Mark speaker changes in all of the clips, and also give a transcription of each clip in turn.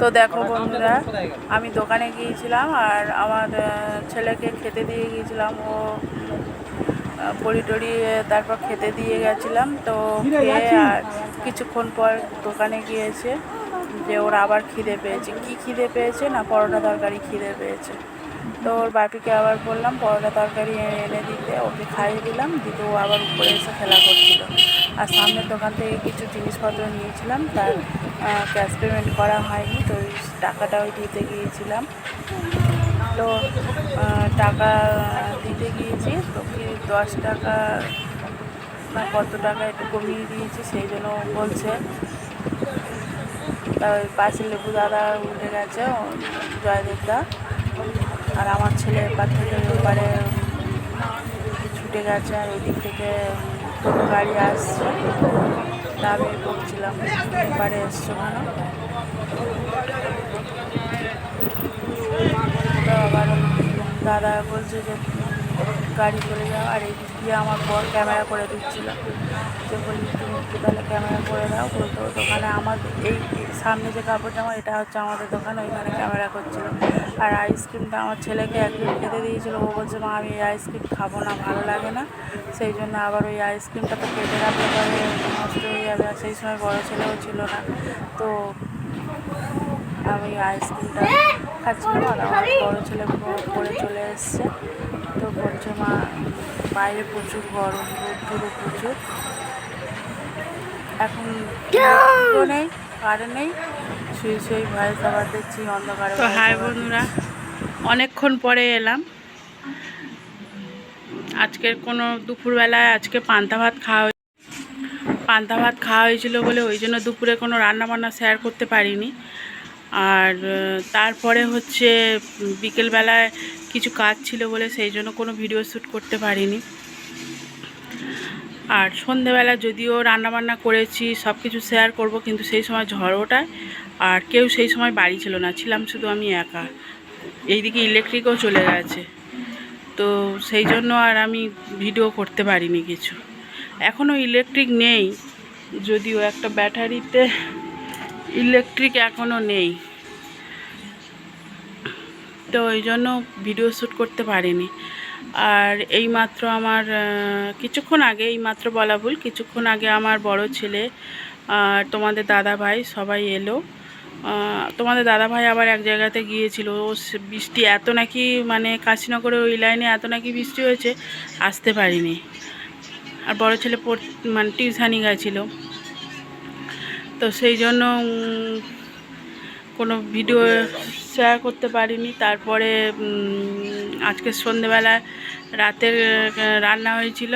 Speaker 1: তো দেখো বন্ধুরা, আমি দোকানে গিয়েছিলাম আর আমার ছেলেকে খেতে দিয়ে গিয়েছিলাম। ও বড়ি টড়ি তারপর খেতে দিয়ে গেছিলাম। তো খেয়ে আর কিছুক্ষণ পর দোকানে গিয়েছে যে ওর আবার খিদে পেয়েছে। কি খিদে পেয়েছে না, পরোটা তরকারি খিদে পেয়েছে। তো ওর বাপিকে আবার বললাম পরোটা তরকারি এনে দিতে, ওকে খাইয়ে দিলাম। দিতে ও আবার উপরে এসে খেলা করছিল। আর সামনের দোকান থেকে কিছু জিনিসপত্র নিয়েছিলাম, তার ক্যাশ পেমেন্ট করা হয়নি, তো ওই টাকাটা ওই দিতে গিয়েছিলাম। তো টাকা দিতে গিয়েছি, তো কি 10 টাকা না কত টাকা একটু কমিয়ে দিয়েছি, সেই জন্য বলছে। তা ওই পাশের লেবু দাদা উঠে গেছে, জয়দেবদা, আর আমার ছেলে এপার থেকে ওপারে ছুটে গেছে, আর ওই দিক থেকে টোটো গাড়ি আসছে। তা আমি বলছিলাম এপারে এসছো কেন? তো আবার দাদা বলছে যে গাড়ি চলে যাও। আর এই দিক দিয়ে আমার বর ক্যামেরা করে দিচ্ছিলো, যে বলি তুমি একটু তাহলে ক্যামেরা করে দাও। বলতো দোকানে আমার এই সামনে যে কাপড় জামা, এটা হচ্ছে আমাদের দোকান, ওইখানে ক্যামেরা করছিলো। আর আইসক্রিমটা আমার ছেলেকে একদিন খেতে দিয়েছিলো, ও বলছে মা আমি এই আইসক্রিম খাবো না, ভালো লাগে না। সেই জন্য আবার ওই আইসক্রিমটা তো কেটে রাখলে পরে নষ্ট হয়ে যাবে, আর সেই সময় বড়ো ছেলেও ছিল না। তো আমি আইসক্রিমটা খাচ্ছিলাম, আর আমার বড়ো ছেলে পরে চলে এসছে। তো বলছে মা বাইরে প্রচুর গরম, রোদ্দুরও প্রচুর, এখন নেই, কারেন্ট নেই, শুয়ে শুয়ে ভয়েস আবার দেখছি অন্ধকারে। তো হাই বন্ধুরা, অনেকক্ষণ পরে এলাম। আজকের কোনো দুপুরবেলায় আজকে পান্তা ভাত খাওয়া হয়েছিল বলে ওই জন্য দুপুরে কোনো রান্নাবান্না শেয়ার করতে পারিনি। আর তারপরে হচ্ছে বিকেলবেলায় কিছু কাজ ছিল বলে সেই জন্য কোনো ভিডিও শ্যুট করতে পারিনি। আর সন্ধেবেলা যদিও রান্নাবান্না করেছি, সব কিছু শেয়ার করব, কিন্তু সেই সময় ঝড় ওঠায় আর কেউ সেই সময় বাড়ি ছিল না, ছিলাম শুধু আমি একা। এইদিকে ইলেকট্রিকও চলে গেছে, তো সেই জন্য আর আমি ভিডিও করতে পারিনি কিছু। এখনও ইলেকট্রিক নেই, যদিও একটা ব্যাটারিতে ইলেকট্রিক এখনও নেই, তো ওই জন্য ভিডিও শ্যুট করতে পারিনি। আর এইমাত্র আমার কিছুক্ষণ আগে আমার বড় ছেলে আর তোমাদের দাদা ভাই সবাই এলো। তোমাদের দাদা ভাই আবার এক জায়গাতে গিয়েছিল, ও বৃষ্টি এত নাকি, মানে কাশীনগরে ওই লাইনে এত নাকি বৃষ্টি হয়েছে, আসতে পারিনি। আর বড় ছেলে মানে টিউশানি গেছিলো, তো সেই জন্য কোনো ভিডিও শেয়ার করতে পারিনি। তারপরে আজকে সন্ধেবেলা রাতের রান্না হয়েছিল,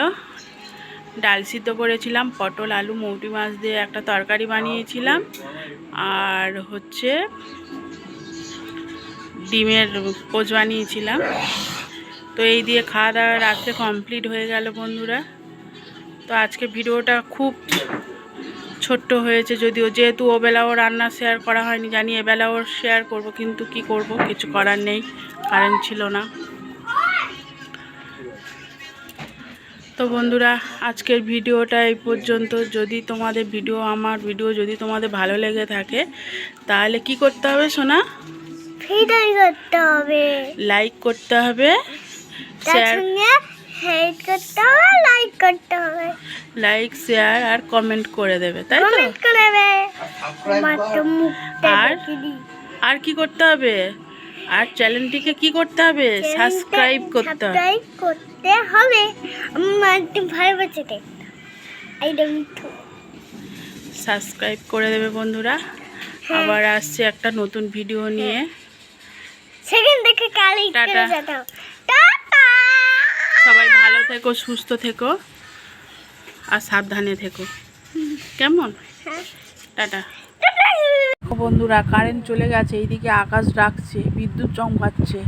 Speaker 1: ডাল সিদ্ধ করেছিলাম, পটল আলু মৌটি মাছ দিয়ে একটা তরকারি বানিয়েছিলাম, আর হচ্ছে ডিমের পোচ বানিয়েছিলাম। তো এই দিয়ে খাওয়া দাওয়া রাত্রে কমপ্লিট হয়ে গেল বন্ধুরা। তো আজকে ভিডিওটা খুব ছোট্ট হয়েছে, যদিও যেহেতু ওবেলাও রান্না শেয়ার করা হয়নি, জানি এবেলাও শেয়ার করব, কিন্তু কি করব, কিছু করার নেই, কারেন্ট ছিল না। তো বন্ধুরা, আজকের ভিডিওটা এই পর্যন্ত। যদি তোমাদের আমার ভিডিও যদি তোমাদের ভালো লেগে থাকে, তাহলে কি করতে হবে সোনা? লাইক করতে হবে, লাইক শেয়ার আর কমেন্ট করে দেবে, তাই তো? আর কি করতে হবে? আর চ্যানেলটিকে কি করতে হবে? সাবস্ক্রাইব করতে হবে। সাবস্ক্রাইব করে দেবে বন্ধুরা। আবার আসছে একটা নতুন ভিডিও নিয়ে। টাটা। সবাই ভালো থেকো, সুস্থ থেকো আর সাবধানে থেকো, কেমন? টাটা। বন্ধুরা, কারেন্ট চলে গেছে, এইদিকে আকাশ ডাকছে, বিদ্যুৎ চমকাচ্ছে।